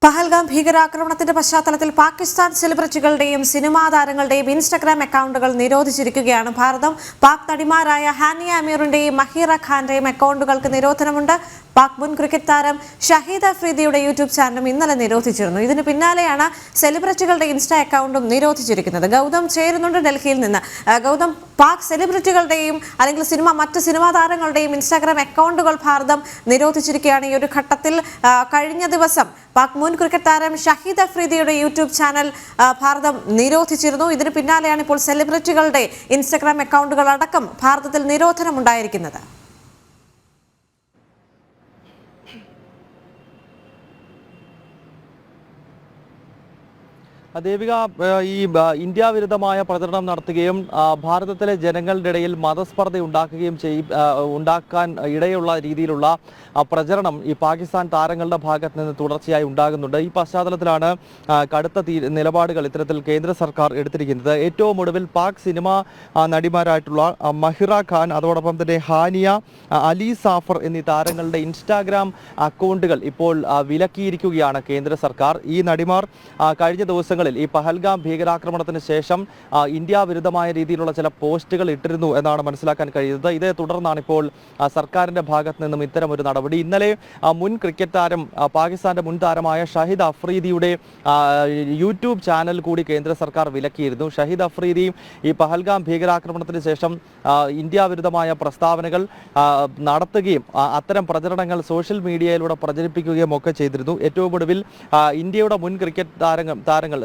പഹൽഗാം ഭീകരാക്രമണത്തിന്റെ പശ്ചാത്തലത്തിൽ Pakistan സെലിബ്രിറ്റികളുടെയും cinema താരങ്ങളുടെയും Instagram അക്കൗണ്ടുകൾ നിരോധിച്ചിരിക്കുകയാണ്. ഭാരതം പാക് നടിമാരായ ഹാനിയ അമീറിന്റെയും മഹീറ ഖാന്റെയും അക്കൗണ്ടുകൾക്ക് നിരോധനമുണ്ട്. പാക് മുൻ ക്രിക്കറ്റ് താരം ഷഹീദ് അഫ്രീദിയുടെ യൂട്യൂബ് ചാനലും ഇന്നലെ നിരോധിച്ചിരുന്നു. ഇതിന് പിന്നാലെയാണ് സെലിബ്രിറ്റികളുടെ ഇൻസ്റ്റ അക്കൗണ്ടും നിരോധിച്ചിരിക്കുന്നത്. ഗൗതം ചേരുന്നുണ്ട് ഡൽഹിയിൽ നിന്ന്. ഗൗതം, പാക് സെലിബ്രിറ്റികളുടെയും അല്ലെങ്കിൽ മറ്റ് സിനിമാ താരങ്ങളുടെയും ഇൻസ്റ്റാഗ്രാം അക്കൗണ്ടുകൾ ഭാരതം നിരോധിച്ചിരിക്കുകയാണ്. ഈ ഒരു ഘട്ടത്തിൽ കഴിഞ്ഞ ദിവസം പാക് മുൻ ക്രിക്കറ്റ് താരം ഷഹീദ് അഫ്രീദിയുടെ യൂട്യൂബ് ചാനൽ ഭാരതം നിരോധിച്ചിരുന്നു. ഇതിന് പിന്നാലെയാണ് ഇപ്പോൾ സെലിബ്രിറ്റികളുടെ ഇൻസ്റ്റാഗ്രാം അക്കൗണ്ടുകൾ അടക്കം ഭാരതത്തിൽ നിരോധനമുണ്ടായിരിക്കുന്നത്. ദേവിക, ഈ ഇന്ത്യ വിരുദ്ധമായ പ്രചരണം നടത്തുകയും ഭാരതത്തിലെ ജനങ്ങളുടെ ഇടയിൽ മതസ്പർദ്ധ ഉണ്ടാക്കാൻ ഇടയുള്ള രീതിയിലുള്ള പ്രചരണം ഈ പാകിസ്ഥാൻ താരങ്ങളുടെ ഭാഗത്ത് നിന്ന് തുടർച്ചയായി ഉണ്ടാകുന്നുണ്ട്. ഈ പശ്ചാത്തലത്തിലാണ് കടുത്ത നിലപാടുകൾ ഇത്തരത്തിൽ കേന്ദ്ര സർക്കാർ എടുത്തിരിക്കുന്നത്. ഏറ്റവും ഒടുവിൽ പാക് സിനിമാ നടിമാരായിട്ടുള്ള മഹിറ ഖാൻ, അതോടൊപ്പം തന്നെ ഹാനിയ, അലി സാഫർ എന്നീ താരങ്ങളുടെ ഇൻസ്റ്റാഗ്രാം അക്കൗണ്ടുകൾ ഇപ്പോൾ വിലക്കിയിരിക്കുകയാണ് കേന്ദ്ര സർക്കാർ. ഈ നടിമാർ കഴിഞ്ഞ ദിവസങ്ങളിൽ ഈ പഹൽഗാം ഭീകരാക്രമണത്തിന് ശേഷം ഇന്ത്യ വിരുദ്ധമായ രീതിയിലുള്ള ചില പോസ്റ്റുകൾ ഇട്ടിരുന്നു എന്നാണ് മനസ്സിലാക്കാൻ കഴിയുന്നത്. ഇതേ തുടർന്നാണ് ഇപ്പോൾ സർക്കാരിന്റെ ഭാഗത്ത് നിന്നും ഇത്തരമൊരു നടപടി. ഇന്നലെ മുൻ ക്രിക്കറ്റ് താരം, പാകിസ്ഥാന്റെ മുൻ താരമായ ഷഹീദ് അഫ്രീദിയുടെ യൂട്യൂബ് ചാനൽ കൂടി കേന്ദ്ര സർക്കാർ വിലക്കിയിരുന്നു. ഷഹീദ് അഫ്രീദി ഈ പഹൽഗാം ഭീകരാക്രമണത്തിന് ശേഷം ഇന്ത്യ വിരുദ്ധമായ പ്രസ്താവനകൾ നടത്തുകയും അത്തരം പ്രചരണങ്ങൾ സോഷ്യൽ മീഡിയയിലൂടെ പ്രചരിപ്പിക്കുകയും ഒക്കെ ചെയ്തിരുന്നു. ഏറ്റവും ഒടുവിൽ ഇന്ത്യയുടെ മുൻ ക്രിക്കറ്റ് താരങ്ങൾ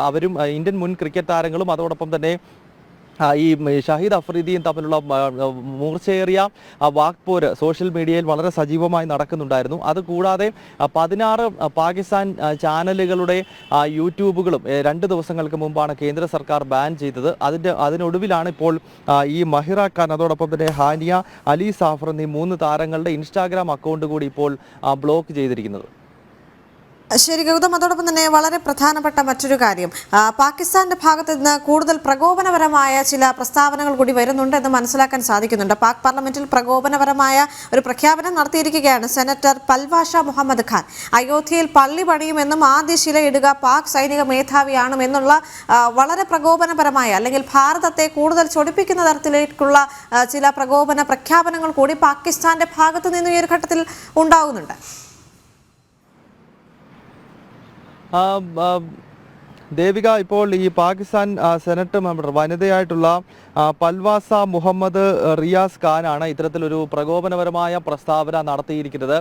അവരും ഇന്ത്യൻ മുൻ ക്രിക്കറ്റ് താരങ്ങളും അതോടൊപ്പം തന്നെ ഈ ഷഹീദ് അഫ്രീദിയും തമ്മിലുള്ള മൂർച്ചയേറിയ വാക്പോര് സോഷ്യൽ മീഡിയയിൽ വളരെ സജീവമായി നടക്കുന്നുണ്ടായിരുന്നു. അതുകൂടാതെ 16 പാകിസ്ഥാൻ ചാനലുകളുടെ യൂട്യൂബുകളും 2 ദിവസങ്ങൾക്ക് മുമ്പാണ് കേന്ദ്ര സർക്കാർ ബാൻ ചെയ്തത്. അതിനൊടുവിലാണ് ഇപ്പോൾ ഈ മഹിറ ഖാൻ, അതോടൊപ്പം തന്നെ ഹാനിയ, അലി സാഫർ എന്നീ 3 താരങ്ങളുടെ ഇൻസ്റ്റാഗ്രാം അക്കൗണ്ട് കൂടി ഇപ്പോൾ ബ്ലോക്ക് ചെയ്തിരിക്കുന്നത്. ശരി ഗൗതം, അതോടൊപ്പം തന്നെ വളരെ പ്രധാനപ്പെട്ട മറ്റൊരു കാര്യം, പാകിസ്ഥാന്റെ ഭാഗത്ത് നിന്ന് കൂടുതൽ പ്രകോപനപരമായ ചില പ്രസ്താവനകൾ കൂടി വരുന്നുണ്ട് എന്ന് മനസ്സിലാക്കാൻ സാധിക്കുന്നുണ്ട്. പാക് പാർലമെന്റിൽ പ്രകോപനപരമായ ഒരു പ്രഖ്യാപനം നടത്തിയിരിക്കുകയാണ് സെനറ്റർ പൽവാഷ മുഹമ്മദ് ഖാൻ. അയോധ്യയിൽ പള്ളി പണിയുമെന്നും ആദ്യ ശിലയിടുക പാക് സൈനിക മേധാവിയാണെന്നുള്ള വളരെ പ്രകോപനപരമായ അല്ലെങ്കിൽ ഭാരതത്തെ കൂടുതൽ ചൊടിപ്പിക്കുന്ന തരത്തിലേക്കുള്ള ചില പ്രകോപന പ്രഖ്യാപനങ്ങൾ കൂടി പാകിസ്ഥാന്റെ ഭാഗത്തു നിന്ന് ഈ ഒരു ഘട്ടത്തിൽ ഉണ്ടാകുന്നുണ്ട്. ദേവിക, ഇപ്പോൾ ഈ പാകിസ്ഥാൻ സെനറ്റ് മെമ്പർ വനിതയായിട്ടുള്ള പൽവാസ മുഹമ്മദ് റിയാസ് ഖാനാണ് ഇത്തരത്തിലൊരു പ്രകോപനപരമായ പ്രസ്താവന നടത്തിയിരിക്കുന്നത്.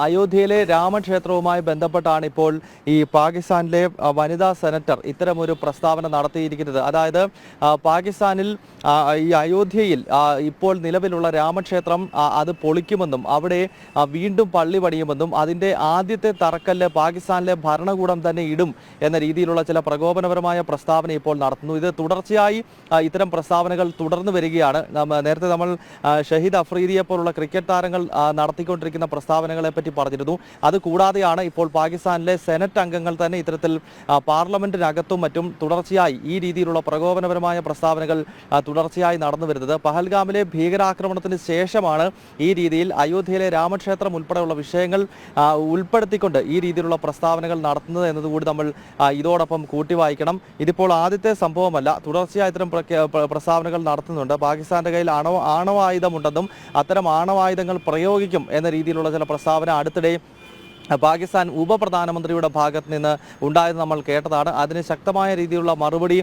അയോധ്യയിലെ രാമക്ഷേത്രവുമായി ബന്ധപ്പെട്ടാണ് ഇപ്പോൾ ഈ പാകിസ്ഥാനിലെ വനിതാ സെനറ്റർ ഇത്തരമൊരു പ്രസ്താവന നടത്തിയിരിക്കുന്നത്. അതായത് പാകിസ്ഥാനിൽ ഈ അയോധ്യയിൽ ഇപ്പോൾ നിലവിലുള്ള രാമക്ഷേത്രം അത് പൊളിക്കുമെന്നും അവിടെ വീണ്ടും പള്ളി പണിയുമെന്നും അതിൻ്റെ ആദ്യത്തെ തറക്കല്ല് പാകിസ്ഥാനിലെ ഭരണകൂടം തന്നെ ഇടും എന്ന രീതിയിലുള്ള ചില പ്രകോപനപരമായ പ്രസ്താവന ഇപ്പോൾ നടത്തുന്നു. ഇത് തുടർച്ചയായി ഇത്തരം പ്രസ്താവനകൾ തുടർന്നു വരികയാണ്. നേരത്തെ നമ്മൾ ഷഹീദ് അഫ്രീദിയെ പോലുള്ള ക്രിക്കറ്റ് താരങ്ങൾ നടത്തിക്കൊണ്ടിരിക്കുന്ന പ്രസ്താവനകളെ പറ്റി പറഞ്ഞിരുന്നു. അതുകൂടാതെയാണ് ഇപ്പോൾ പാകിസ്ഥാനിലെ സെനറ്റ് അംഗങ്ങൾ തന്നെ ഇത്തരത്തിൽ പാർലമെന്റിനകത്തും മറ്റും തുടർച്ചയായി ഈ രീതിയിലുള്ള പ്രകോപനപരമായ പ്രസ്താവനകൾ തുടർച്ചയായി നടന്നു വരുന്നത്. പഹൽഗാമിലെ ഭീകരാക്രമണത്തിന് ശേഷമാണ് ഈ രീതിയിൽ അയോധ്യയിലെ രാമക്ഷേത്രം ഉൾപ്പെടെയുള്ള വിഷയങ്ങൾ ഉൾപ്പെടുത്തിക്കൊണ്ട് ഈ രീതിയിലുള്ള പ്രസ്താവനകൾ നടത്തുന്നത് എന്നതുകൂടി നമ്മൾ ഇതോടൊപ്പം കൂട്ടി വായിക്കണം. ഇതിപ്പോൾ ആദ്യത്തെ സംഭവമല്ല, തുടർച്ചയായി ഇത്തരം പ്രസ്താവനകൾ നടത്തുന്നുണ്ട്. പാകിസ്ഥാന്റെ കയ്യിൽ ആണവായുധമുണ്ടെന്നും അത്തരം ആണവായുധങ്ങൾ പ്രയോഗിക്കും എന്ന രീതിയിലുള്ള ചില പ്രസ്താവന അടുത്തിടെ പാകിസ്ഥാൻ ഉപപ്രധാനമന്ത്രിയുടെ ഭാഗത്ത് നിന്ന് ഉണ്ടായത് നമ്മൾ കേട്ടതാണ്. അതിന് ശക്തമായ രീതിയിലുള്ള മറുപടി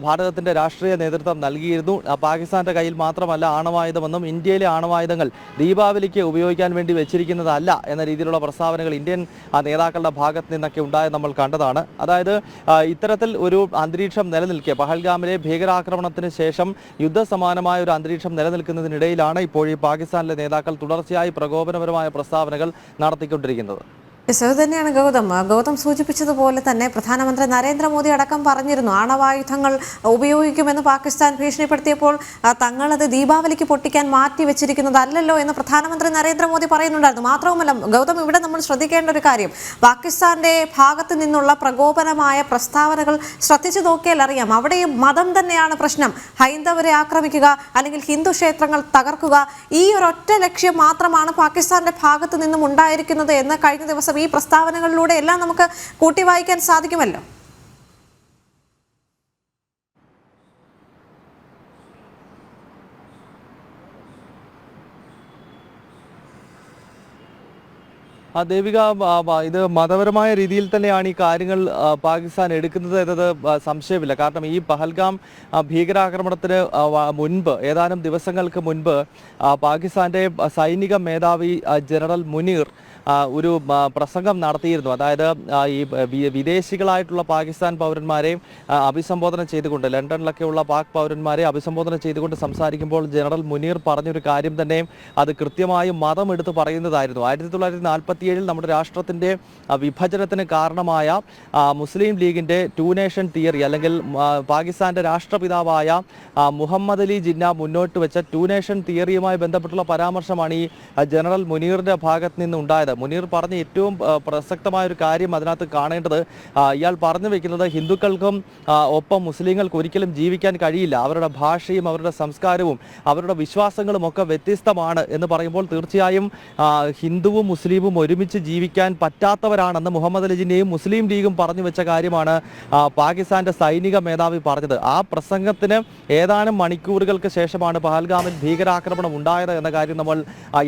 ഭാരതത്തിൻ്റെ രാഷ്ട്രീയ നേതൃത്വം നൽകിയിരുന്നു. പാകിസ്ഥാൻ്റെ കയ്യിൽ മാത്രമല്ല ആണവായുധമെന്നും ഇന്ത്യയിലെ ആണവായുധങ്ങൾ ദീപാവലിക്ക് ഉപയോഗിക്കാൻ വേണ്ടി വെച്ചിരിക്കുന്നതല്ല എന്ന രീതിയിലുള്ള പ്രസ്താവനകൾ ഇന്ത്യൻ നേതാക്കളുടെ ഭാഗത്ത് നിന്നൊക്കെ ഉണ്ടായത് നമ്മൾ കണ്ടതാണ്. അതായത് ഇത്തരത്തിൽ ഒരു അന്തരീക്ഷം നിലനിൽക്കെ പഹൽഗാമിലെ ഭീകരാക്രമണത്തിന് ശേഷം യുദ്ധസമാനമായ ഒരു അന്തരീക്ഷം നിലനിൽക്കുന്നതിനിടയിലാണ് ഇപ്പോൾ ഈ പാകിസ്ഥാനിലെ നേതാക്കൾ തുടർച്ചയായി പ്രകോപനപരമായ പ്രസ്താവനകൾ നടത്തിക്കൊണ്ടിരിക്കുന്നത്. അത് തന്നെയാണ് ഗൗതം സൂചിപ്പിച്ചതുപോലെ തന്നെ പ്രധാനമന്ത്രി നരേന്ദ്രമോദി അടക്കം പറഞ്ഞിരുന്നു ആണവായുധങ്ങൾ ഉപയോഗിക്കുമെന്ന് പാകിസ്ഥാൻ ഭീഷണിപ്പെടുത്തിയപ്പോൾ തങ്ങളത് ദീപാവലിക്ക് പൊട്ടിക്കാൻ മാറ്റി വെച്ചിരിക്കുന്നതല്ലല്ലോ എന്ന് പ്രധാനമന്ത്രി നരേന്ദ്രമോദി പറയുന്നുണ്ടായിരുന്നു. മാത്രവുമല്ല ഗൗതം, ഇവിടെ നമ്മൾ ശ്രദ്ധിക്കേണ്ട ഒരു കാര്യം, പാകിസ്ഥാന്റെ ഭാഗത്ത് നിന്നുള്ള പ്രകോപനമായ പ്രസ്താവനകൾ ശ്രദ്ധിച്ചു നോക്കിയാൽ അറിയാം, അവിടെയും മതം തന്നെയാണ് പ്രശ്നം. ഹൈന്ദവരെ ആക്രമിക്കുക അല്ലെങ്കിൽ ഹിന്ദു ക്ഷേത്രങ്ങൾ തകർക്കുക, ഈ ഒരൊറ്റ ലക്ഷ്യം മാത്രമാണ് പാകിസ്ഥാന്റെ ഭാഗത്ത് നിന്നും ഉണ്ടായിരിക്കുന്നത് എന്ന് കഴിഞ്ഞ ദിവസം ഈ പ്രസ്താവനകളിലൂടെ എല്ലാം നമുക്ക് കൂട്ടി വായിക്കാൻ സാധിക്കുമല്ലോ. ദേവിക, ഇത് മതപരമായ രീതിയിൽ തന്നെയാണ് ഈ കാര്യങ്ങൾ പാകിസ്ഥാൻ എടുക്കുന്നത് എന്നത് സംശയമില്ല. കാരണം ഈ പഹൽഗാം ഭീകരാക്രമണത്തിന് മുൻപ്, ഏതാനും ദിവസങ്ങൾക്ക് മുൻപ്, പാകിസ്ഥാന്റെ സൈനിക മേധാവി ജനറൽ മുനീർ ഒരു പ്രസംഗം നടത്തിയിരുന്നു. അതായത് ഈ വിദേശികളായിട്ടുള്ള പാകിസ്ഥാൻ പൗരന്മാരെ അഭിസംബോധന ചെയ്തുകൊണ്ട്, ലണ്ടനിലൊക്കെയുള്ള പാക് പൗരന്മാരെ അഭിസംബോധന ചെയ്തുകൊണ്ട് സംസാരിക്കുമ്പോൾ ജനറൽ മുനീർ പറഞ്ഞൊരു കാര്യം തന്നെ അത് കൃത്യമായും മതം എടുത്ത് പറയുന്നതായിരുന്നു. 1947 നമ്മുടെ രാഷ്ട്രത്തിൻ്റെ വിഭജനത്തിന് കാരണമായ മുസ്ലിം ലീഗിൻ്റെ ടു നേഷൻ തിയറി, അല്ലെങ്കിൽ പാകിസ്ഥാന്റെ രാഷ്ട്രപിതാവായ മുഹമ്മദ് അലി ജിന്ന മുന്നോട്ട് വെച്ച ടു നേഷൻ തിയറിയുമായി ബന്ധപ്പെട്ടുള്ള പരാമർശമാണ് ഈ ജനറൽ മുനീറിന്റെ ഭാഗത്ത് നിന്നുണ്ടായത്. മുനീർ പറഞ്ഞ ഏറ്റവും പ്രസക്തമായ ഒരു കാര്യം അതിനകത്ത് കാണേണ്ടത്, ഇയാൾ പറഞ്ഞു വെക്കുന്നത് ഹിന്ദുക്കൾക്കും ഒപ്പം മുസ്ലിങ്ങൾക്ക് ഒരിക്കലും ജീവിക്കാൻ കഴിയില്ല, അവരുടെ ഭാഷയും അവരുടെ സംസ്കാരവും അവരുടെ വിശ്വാസങ്ങളും ഒക്കെ വ്യത്യസ്തമാണ് എന്ന് പറയുമ്പോൾ തീർച്ചയായും ഹിന്ദുവും മുസ്ലിമും ഒരുമിച്ച് ജീവിക്കാൻ പറ്റാത്തവരാണെന്ന് മുഹമ്മദ് അലി ജിന്നയും മുസ്ലിം ലീഗും പറഞ്ഞു വെച്ച കാര്യമാണ് പാകിസ്ഥാന്റെ സൈനിക മേധാവി പറഞ്ഞത്. ആ പ്രസംഗത്തിന് ഏതാനും മണിക്കൂറുകൾക്ക് ശേഷമാണ് പഹൽഗാമിൽ ഭീകരാക്രമണം ഉണ്ടായത് എന്ന കാര്യം നമ്മൾ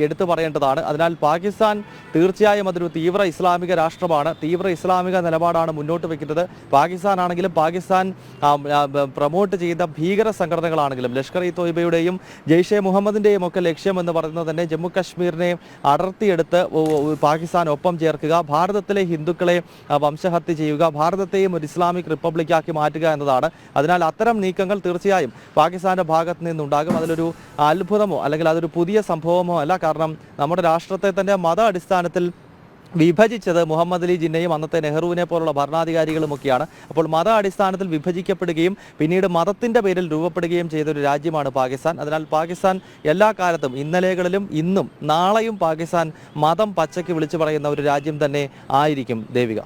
എടുത്തു പറയേണ്ടതാണ്. അതിനാൽ പാകിസ്ഥാൻ തീർച്ചയായും അതൊരു തീവ്ര ഇസ്ലാമിക രാഷ്ട്രമാണ്, തീവ്ര ഇസ്ലാമിക നിലപാടാണ് മുന്നോട്ട് വെക്കുന്നത്. പാകിസ്ഥാൻ ആണെങ്കിലും പാകിസ്ഥാൻ പ്രൊമോട്ട് ചെയ്ത ഭീകര സംഘടനകളാണെങ്കിലും ലഷ്കർ ഇ തോയ്ബയുടെയും ജെയ്ഷെ മുഹമ്മദിന്റെയും ഒക്കെ ലക്ഷ്യം എന്ന് പറയുന്നത് തന്നെ ജമ്മു കശ്മീരിനെ അടർത്തിയെടുത്ത് പാകിസ്ഥാൻ ഒപ്പം ചേർക്കുക, ഭാരതത്തിലെ ഹിന്ദുക്കളെ വംശഹത്യ ചെയ്യുക, ഭാരതത്തെയും ഒരു ഇസ്ലാമിക് റിപ്പബ്ലിക്കാക്കി മാറ്റുക എന്നതാണ്. അതിനാൽ അത്തരം നീക്കങ്ങൾ തീർച്ചയായും പാകിസ്ഥാന്റെ ഭാഗത്ത് നിന്നുണ്ടാകും. അതിലൊരു അത്ഭുതമോ അല്ലെങ്കിൽ അതൊരു പുതിയ സംഭവമോ അല്ല. കാരണം നമ്മുടെ രാഷ്ട്രത്തെ തന്നെ മത അടിസ്ഥാനത്തിൽ വിഭജിച്ചത് മുഹമ്മദ് അലി ജിന്നയും അന്നത്തെ നെഹ്റുവിനെ പോലുള്ള ഭരണാധികാരികളുമൊക്കെയാണ്. അപ്പോൾ മത അടിസ്ഥാനത്തിൽ വിഭജിക്കപ്പെടുകയും പിന്നീട് മതത്തിൻ്റെ പേരിൽ രൂപപ്പെടുകയും ചെയ്തൊരു രാജ്യമാണ് പാകിസ്ഥാൻ. അതിനാൽ പാകിസ്ഥാൻ എല്ലാ കാലത്തും, ഇന്നലെകളിലും ഇന്നും നാളെയും പാകിസ്ഥാൻ മതം പച്ചയ്ക്ക് വിളിച്ചു പറയുന്ന ഒരു രാജ്യം തന്നെ ആയിരിക്കും. ദേവിക.